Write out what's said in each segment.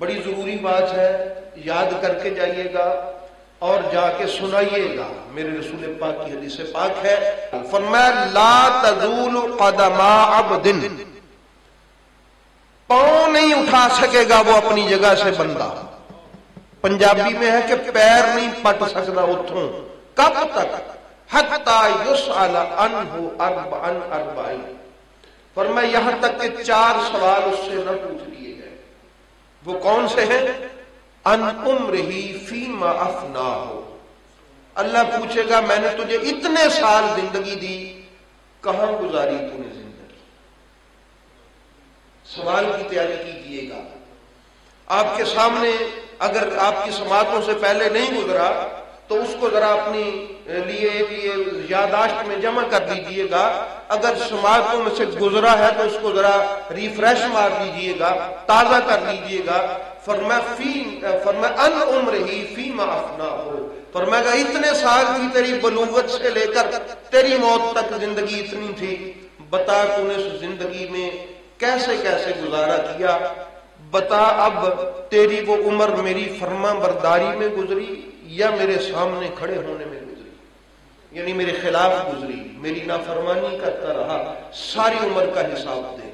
بڑی ضروری بات ہے، یاد کر کے جائیے گا اور جا کے سنائیے گا۔ میرے رسول پاک کی حدیث پاک ہے، فرمایا لا تزول قدم عبد، پاؤں نہیں اٹھا سکے گا وہ اپنی جگہ سے بندہ، پنجابی میں ہے کہ پیر نہیں پٹ سکتا اتھوں، کب تک؟ حتی یسأل عنہ اربعین، فرمایا یہاں تک کہ 4 سوال اس سے نہ پوچھ لیے گئے۔ وہ کون سے ہیں؟ ان عمرہ فیما افناہ، اللہ پوچھے گا میں نے تجھے اتنے سال زندگی دی، کہاں گزاری تو نے زندگی؟ سوال کی تیاری کیجیے گا۔ آپ کے سامنے اگر آپ کی سماعتوں سے پہلے نہیں گزرا تو اس کو ذرا اپنی لیے یادداشت میں جمع کر دیجئے گا، اگر سماعتوں میں سے گزرا ہے تو اس کو ذرا ریفریش مار دیجئے گا، تازہ کر لیجئے گا۔ فرمایا ان عمرہ فیما افناہ، فرمایا اتنے سال تھی تیری بلوغت سے لے کر تیری موت تک زندگی اتنی تھی، بتا تو نے اس زندگی میں کیسے کیسے گزارا کیا، بتا اب تیری وہ عمر میری فرما برداری میں گزری یا میرے سامنے کھڑے ہونے میں گزری، یعنی میرے خلاف گزری، میری نافرمانی کرتا رہا، ساری عمر کا حساب دے،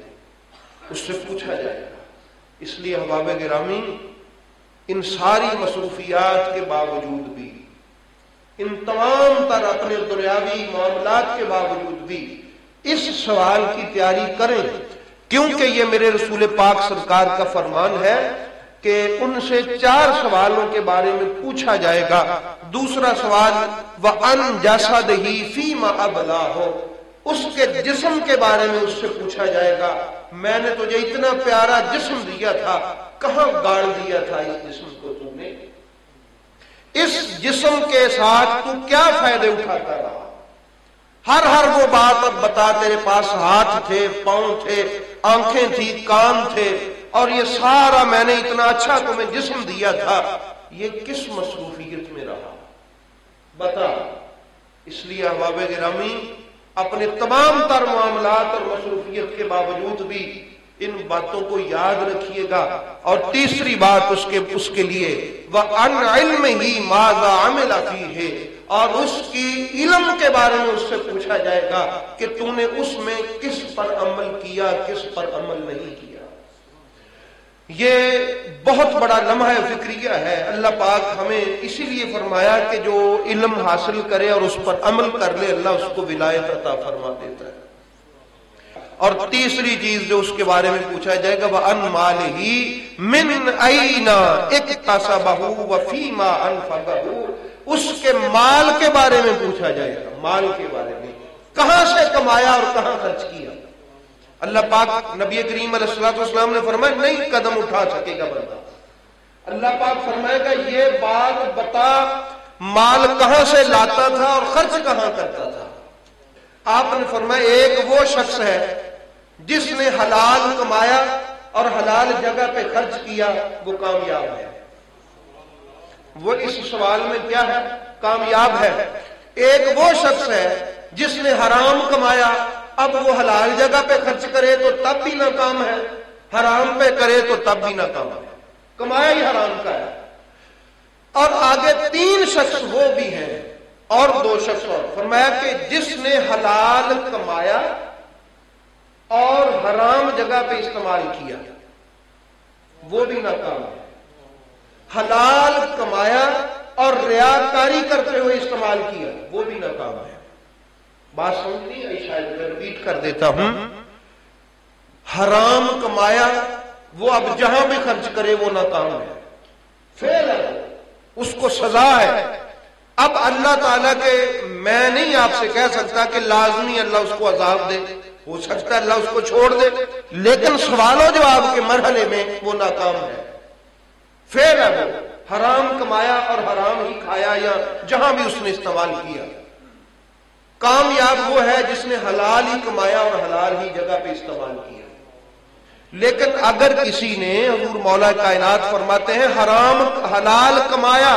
اس سے پوچھا جائے گا۔ اس لیے احباب گرامی، ان ساری مصروفیات کے باوجود بھی، ان تمام تر اپنے دنیاوی معاملات کے باوجود بھی اس سوال کی تیاری کریں، کیونکہ یہ میرے رسول پاک سرکار کا فرمان ہے کہ ان سے 4 سوالوں کے بارے میں پوچھا جائے گا۔ دوسرا سوال وَأَنْ جَسَدِهِ فِيمَ أَبْلَاهُ، اس کے جسم کے بارے میں اس سے پوچھا جائے گا، میں نے تجھے اتنا پیارا جسم دیا تھا، کہاں گاڑ دیا تھا اس جسم کو تو نے؟ اس جسم کے ساتھ تو کیا فائدے اٹھاتا رہا؟ ہر وہ بات اب بتا، تیرے پاس ہاتھ تھے، پاؤں تھے، آنکھیں تھی، کان تھے، اور یہ سارا میں نے اتنا اچھا تمہیں جسم دیا تھا، یہ کس مصروفیت میں رہا؟ بتا۔ اس لیے احباب گرامی، اپنے تمام تر معاملات اور مصروفیت کے باوجود بھی ان باتوں کو یاد رکھیے گا۔ اور تیسری بات اس کے لیے وَأَنْ عِلْمِهِ مَاذَا عَمِلَ فِيهِ، اور اس کی علم کے بارے میں اس سے پوچھا جائے گا کہ تو نے اس میں کس پر عمل کیا، کس پر عمل نہیں کیا۔ یہ بہت بڑا لمحہ فکریہ ہے۔ اللہ پاک ہمیں اسی لیے فرمایا کہ جو علم حاصل کرے اور اس پر عمل کر لے، اللہ اس کو ولایت عطا فرما دیتا ہے۔ اور تیسری چیز جو اس کے بارے میں پوچھا جائے گا وَأَنْ مَالِهِ مِنْ أَيْنَ اكْتَسَبَهُ وَفِيمَا أَنْفَقَهُ، اس کے مال کے بارے میں پوچھا جائے گا، مال کے بارے میں کہاں سے کمایا اور کہاں خرچ کیا۔ اللہ پاک نبی کریم علیہ الصلوۃ والسلام نے فرمایا نہیں قدم اٹھا سکے گا بندہ۔ اللہ پاک فرمائے گا یہ بات بتا، مال کہاں سے لاتا تھا اور خرچ کہاں کرتا تھا؟ آپ نے فرمایا ایک وہ شخص ہے جس نے حلال کمایا اور حلال جگہ پہ خرچ کیا، وہ کامیاب ہے۔ وہ اس سوال میں کیا ہے؟ کامیاب ہے۔ ایک وہ شخص ہے جس نے حرام کمایا، اب وہ حلال جگہ پہ خرچ کرے تو تب بھی ناکام ہے، حرام پہ کرے تو تب بھی ناکام ہے، کمایا ہی حرام کا ہے۔ اور آگے 3 شخص وہ بھی ہیں اور 2 شخص اور، فرمایا کہ جس نے حلال کمایا اور حرام جگہ پہ استعمال کیا، وہ بھی ناکام ہے۔ حلال کمایا اور ریاکاری کرتے ہوئے استعمال کیا، وہ بھی ناکام ہے۔ بات سمجھ نہیں آئی؟ شاید میں ریپیٹ کر دیتا ہوں۔ حرام کمایا، وہ اب جہاں بھی خرچ کرے وہ ناکام ہے، فیل ہے، اس کو سزا ہے۔ اب اللہ تعالیٰ کے، میں نہیں آپ سے کہہ سکتا کہ لازمی اللہ اس کو عذاب دے، ہو سکتا ہے اللہ اس کو چھوڑ دے، لیکن سوال و جواب کے مرحلے میں وہ ناکام ہے، فیل ہے۔ وہ حرام کمایا اور حرام ہی کھایا یا جہاں بھی اس نے استعمال کیا۔ کامیاب وہ ہے جس نے حلال ہی کمایا اور حلال ہی جگہ پہ استعمال کیا۔ لیکن اگر کسی نے، حضور مولا کائنات فرماتے ہیں، حلال کمایا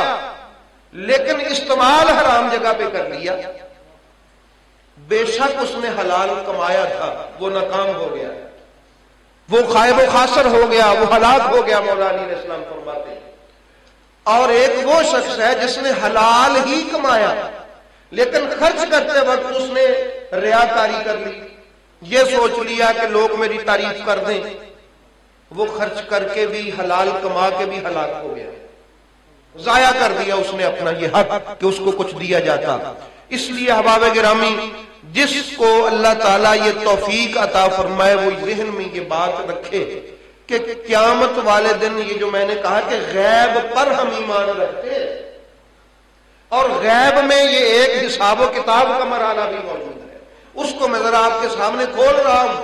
لیکن استعمال حرام جگہ پہ کر لیا، بے شک اس نے حلال کمایا تھا، وہ ناکام ہو گیا۔ وہ خائب و خاسر ہو گیا، وہ ہلاک ہو گیا، مولا علی علیہ السلام فرماتے ہیں۔ اور ایک وہ شخص ہے جس نے حلال ہی کمایا لیکن خرچ کرتے وقت اس نے ریاکاری کر لی، یہ سوچ لیا کہ لوگ میری تعریف کر دیں، وہ خرچ کر کے بھی حلال کما کے بھی ہلاک ہو گیا، ضائع کر دیا اس نے اپنا یہ حق کہ اس کو کچھ دیا جاتا۔ اس لیے احباب گرامی، جس کو اللہ تعالیٰ یہ توفیق عطا فرمائے وہ ذہن میں یہ بات رکھے کہ قیامت والے دن، یہ جو میں نے کہا کہ غیب پر ہم ایمان رکھتے ہیں، اور غیب میں یہ ایک حساب و کتاب کا مرحلہ بھی موجود ہے، اس کو میں ذرا آپ کے سامنے کھول رہا ہوں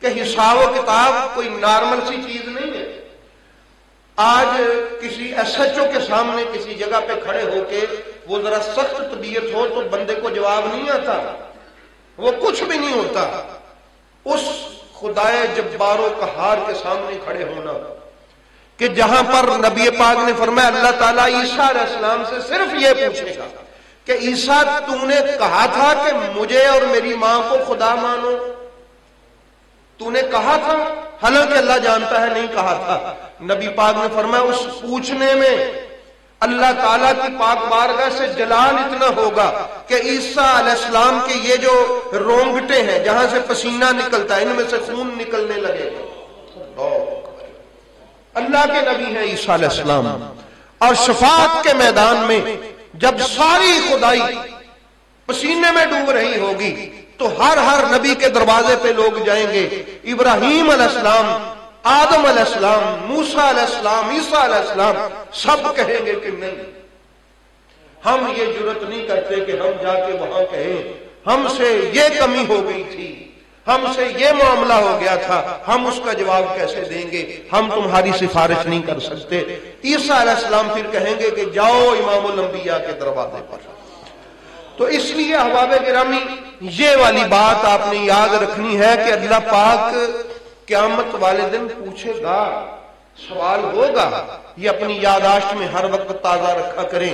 کہ حساب و کتاب کوئی نارمل سی چیز نہیں ہے۔ آج کسی ایس ایچ او کے سامنے کسی جگہ پہ کھڑے ہو کے وہ ذرا سخت طبیعت ہو تو بندے کو جواب نہیں آتا، وہ کچھ بھی نہیں ہوتا۔ اس خدائے جبار و قہار کے سامنے کھڑے ہونا کہ جہاں پر نبی پاک نے فرمایا اللہ تعالیٰ عیسیٰ علیہ السلام سے صرف یہ پوچھے گا کہ عیسیٰ تو نے کہا تھا کہ مجھے اور میری ماں کو خدا مانو، تو نے کہا تھا؟ حالانکہ اللہ جانتا ہے نہیں کہا تھا۔ نبی پاک نے فرمایا اس پوچھنے میں اللہ تعالیٰ کی پاک بارگاہ سے جلال اتنا ہوگا کہ عیسیٰ علیہ السلام کے یہ جو رونگٹے ہیں جہاں سے پسینہ نکلتا ہے ان میں سے خون نکلنے لگے گا۔ اللہ کے نبی ہیں عیسیٰ علیہ السلام، اور شفاعت کے میدان میں جب ساری خدائی پسینے میں ڈوب رہی ہوگی تو ہر نبی کے دروازے پہ لوگ جائیں گے، ابراہیم علیہ السلام، آدم علیہ السلام، موسیٰ علیہ السلام، عیسیٰ علیہ السلام، سب کہیں گے کہ نہیں، ہم یہ جرات نہیں کرتے کہ ہم جا کے وہاں کہیں ہم سے یہ کمی ہو گئی تھی، ہم سے یہ معاملہ ہو گیا تھا، ہم اس کا جواب کیسے دیں گے، ہم تمہاری سفارش نہیں کر سکتے۔ عیسیٰ علیہ السلام پھر کہیں گے کہ جاؤ امام الانبیاء کے دروازے پر۔ تو اس لیے احباب گرامی یہ والی بات آپ نے یاد رکھنی ہے کہ اللہ پاک قیامت والے دن پوچھے گا، سوال ہوگا، یہ اپنی یادداشت میں ہر وقت تازہ رکھا کریں۔